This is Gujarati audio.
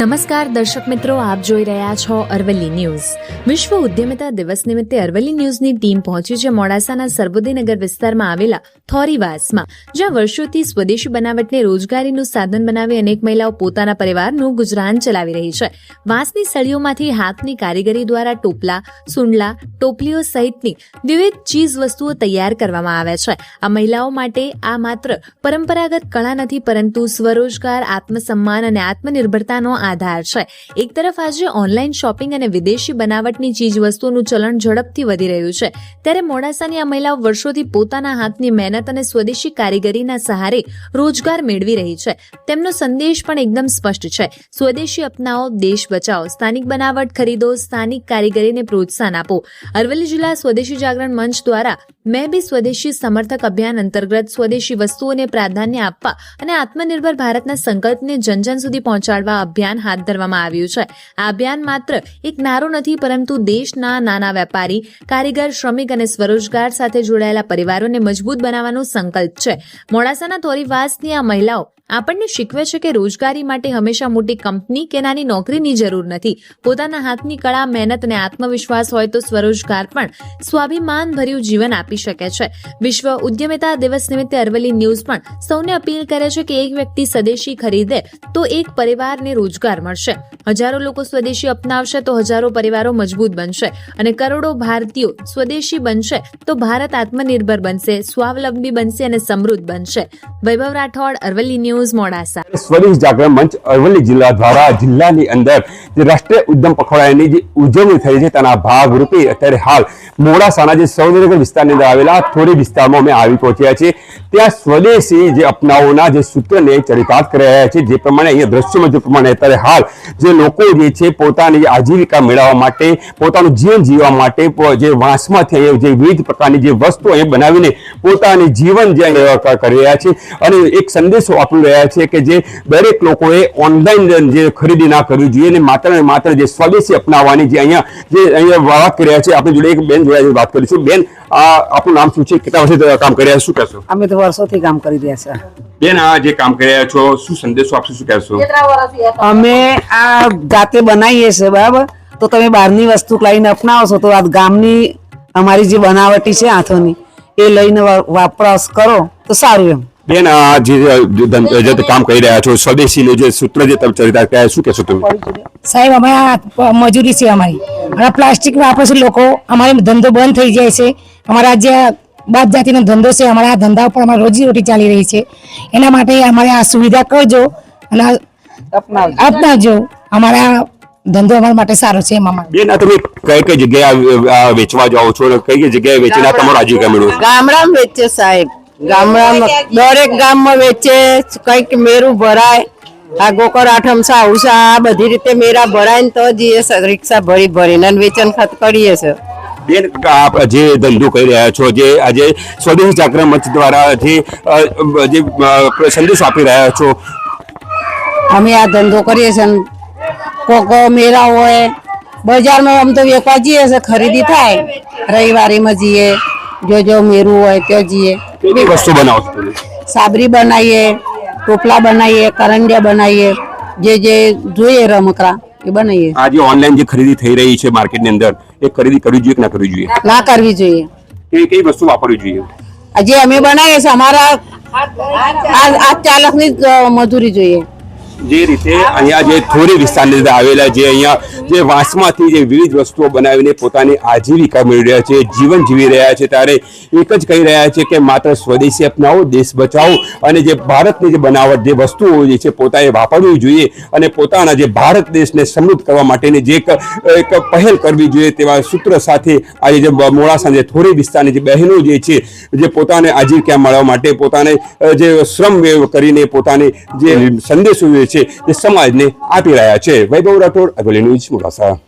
નમસ્કાર દર્શક મિત્રો, આપ જોઈ રહ્યા છો અરવલ્લી ન્યૂઝ. વિશ્વ ઉદ્યમિતા દિવસ નિમિત્તે અરવલ્લી ન્યૂઝની ટીમ પહોંચી છે મોડાસાના સરબુદ્દીનગર વિસ્તારમાં આવેલા થોરીવાસમાં, જ્યાં વર્ષોથી સ્વદેશી બનાવટને રોજગારીનું સાધન બનાવી અનેક મહિલાઓ પોતાના પરિવારનું ગુજરાન ચલાવી રહી છે. વાંસની સળીઓમાંથી હાથની કારીગરી દ્વારા ટોપલા, સુંડલા, ટોપલીઓ સહિતની વિવિધ ચીજ વસ્તુઓ તૈયાર કરવામાં આવે છે. આ મહિલાઓ માટે આ માત્ર પરંપરાગત કળા નથી, પરંતુ સ્વરોજગાર, આત્મસન્માન અને આત્મનિર્ભરતાનો આધાર છે. એક તરફ આજે ઓનલાઈન શોપિંગ અને વિદેશી બનાવટની ચીજ વસ્તુઓનું ચલણ ઝડપથી વધી રહ્યું છે, ત્યારે મોડાસાની આ મહિલાઓ વર્ષોથી પોતાના હાથની મહેનત અને સ્વદેશી કારીગરીના સહારે રોજગાર મેળવી રહી છે. તેમનો સંદેશ પણ એકદમ સ્પષ્ટ છે: સ્વદેશી અપનાવો, દેશ બચાવો, સ્થાનિક બનાવટ ખરીદો, સ્થાનિક કારીગરીને પ્રોત્સાહન આપો. અરવલ્લી જિલ્લા સ્વદેશી જાગરણ મંચ દ્વારા મેં બી સ્વદેશી સમર્થક અભિયાન અંતર્ગત સ્વદેશી વસ્તુઓને પ્રાધાન્ય આપવા અને આત્મનિર્ભર ભારતના સંકલ્પને જનજન સુધી પહોંચાડવા અભિયાન હાથ ધરવામાં આવ્યું છે. આ અભિયાન માત્ર એક નારો નથી, પરંતુ દેશના નાના વેપારી, કારીગર, શ્રમિક અને સ્વરોજગાર સાથે જોડાયેલા પરિવારોને મજબૂત બનાવવાનો સંકલ્પ છે. મોડાસાના થોરીવાસની આ મહિલાઓ આપણને શીખવે છે કે રોજગારી માટે હંમેશા મોટી કંપની કે નાની નોકરીની જરૂર નથી. પોતાના હાથની કળા, મહેનત અને આત્મવિશ્વાસ હોય તો સ્વરોજગાર પણ સ્વાભિમાનભર્યું જીવન આપી શકે છે. વિશ્વ ઉદ્યમિતા દિવસ નિમિત્તે અરવલ્લી ન્યૂઝ પણ સૌને અપીલ કરે છે કે એક વ્યક્તિ સ્વદેશી ખરીદે તો એક પરિવારને રોજગાર મળશે. હજારો લોકો સ્વદેશી અપનાવશે તો હજારો પરિવારો મજબૂત બનશે, અને કરોડો ભારતીયો સ્વદેશી બનશે તો ભારત આત્મનિર્ભર બનશે, સ્વાવલંબી બનશે અને સમૃદ્ધ બનશે. વૈભવ રાઠોડ, અરવલ્લી ન્યૂઝ, મોડાસા. સ્વદેશ જાગરણ મંચ અરવલ્લી જિલ્લા દ્વારા જિલ્લાની અંદર જે રાષ્ટ્રીય ઉદ્યમ પખવાડિયાની જે ઉજવણી થઈ છે તેના ભાગરૂપે અત્યારે હાલ મોડાસાના જે સરબુદ્દીનગર વિસ્તારની અંદર આવેલા થોરી વિસ્તારમાં અમે આવી પહોંચ્યા છીએ. ત્યાં સ્વદેશી જે અપનાવોના જે સૂત્રને ચરિતાર્થ કરી રહ્યા છે. જે પ્રમાણે અહીંયા દ્રશ્યોમાં જે પ્રમાણે અત્યારે હાલ જે લોકો જે છે પોતાની આજીવિકા મેળવવા માટે, પોતાનું જીવન જીવવા માટે જે વાંસમાંથી જે વિવિધ પ્રકારની જે વસ્તુઓ અહીંયા બનાવીને પોતાની જીવન જે અહીંયા કરી રહ્યા છે, અને એક સંદેશો આપી રહ્યા છે કે જે દરેક લોકોએ ઓનલાઈન જે ખરીદી ના કરવી જોઈએ, અને માત્ર ને માત્ર જે સ્વદેશી અપનાવવાની જે અહીંયા વાત કરી રહ્યા છે. આપણે જોડે એક બેન જોડે વાત કરીશું. બેન, આપનું નામ શું છે? કેટલા વર્ષથી કામ કરી રહ્યા છો? શું કહેશો? અમે તો વર્ષોથી કામ કરી રહ્યા છે. બેન, આ જે કામ કરી રહ્યા છો, શું સંદેશો આપશો? શું કહેશો? અમે આ જાતે બનાવીએ છીએ, બરાબર? તો તમે બહારની વસ્તુ લઈને અપનાવશો તો આ ગામની અમારી જે બનાવટી છે હાથોની એ લઈને વાપરાશ કરો તો સારું એમ. બેન, આ જે કામ કરી રહ્યા છો, સ્વદેશી જે સૂત્ર જે તમે ચરિતાર્થ કર્યા, શું કહેશો તમે? સાહેબ, અમે આ મજૂરી છે અમારી, અને પ્લાસ્ટિક વાપરે છે લોકો, અમારો ધંધો બંધ થઈ જાય છે. અમારા જે બાપ જાતિનો ધંધો છે, અમારા આ ધંધા ઉપર અમારી રોજીરોટી ચાલી રહી છે. એના માટે અમારે આ સુવિધા કરજો અને અપનાવજો. અમારા ધંધો અમારા માટે સારો છે. એમાં બેન, આ તમે કઈ કઈ જગ્યાએ વેચવા જાઓ છો, કઈ કઈ જગ્યાએ વેચીને તમારો આજીવિકા મેળવો? ગામડામાં વેચે સાહેબ, ગામડામાં દરેક ગામમાં વેચે. કઈક મેરું ભરાય, આ ગોકર આઠમ સાઉસા આ બધી રીતે મેરા ભરાય ને તો જઈએ રિક્ષા ભરીને વેચન ખત કરીએ છે. બેન, આપ જે ધંધો કરી રહ્યા છો, જે આજે સ્વદેશ જાગરણ મંચ દ્વારા જે સંદેશો આપી રહ્યા છો, અમે આ ધંધો કરીએ છીએ. કોક મેરા હોય બજારમાં આમ તો વેચવા જઈએ છે, ખરીદી થાય. રવિવારીમાં જઈએ, જો મેરું હોય ત્યાં જઈએ. કેવી વસ્તુ બનાવો છો તમે? સાબરી બનાવીએ, ટોપલા બનાવીએ, કરંડિયા બનાવીએ, જે જોઈએ રમકડા એ બનાવીએ. આજે ઓનલાઈન જે ખરીદી થઈ રહી છે માર્કેટની અંદર, એ ખરીદી કરવી જોઈએ કે ના કરવી જોઈએ? ના કરવી જોઈએ. કઈ વસ્તુ વાપરવી જોઈએ? જે અમે બનાવીએ છીએ અમારા આ ચાલકની મજૂરી જોઈએ. જે રીતે અહીંયા જે થોરી વિસ્તારની અંદર આવેલા જે અહીંયા જે વાંસમાંથી જે વિવિધ વસ્તુઓ બનાવીને પોતાની આજીવિકા મેળવી રહ્યા છે, જીવન જીવી રહ્યા છે, ત્યારે એક જ કહી રહ્યા છે કે માત્ર સ્વદેશી અપનાવો, દેશ બચાવો, અને જે ભારતની જે બનાવટ જે વસ્તુઓ જે છે પોતાએ વાપરવી જોઈએ, અને પોતાના જે ભારત દેશને સમૃદ્ધ કરવા માટેની જે એક પહેલ કરવી જોઈએ, તેવા સૂત્ર સાથે આજે જે મોડાસા જે થોરી વિસ્તારની જે બહેનો જે છે, જે પોતાને આજીવિકા મળવા માટે પોતાને જે શ્રમ કરીને પોતાની જે સંદેશો છે તે સમાજને આપી રહ્યા છે. વૈભવ રાઠોડ, અરવલ્લી ન્યૂઝ, મોડાસા.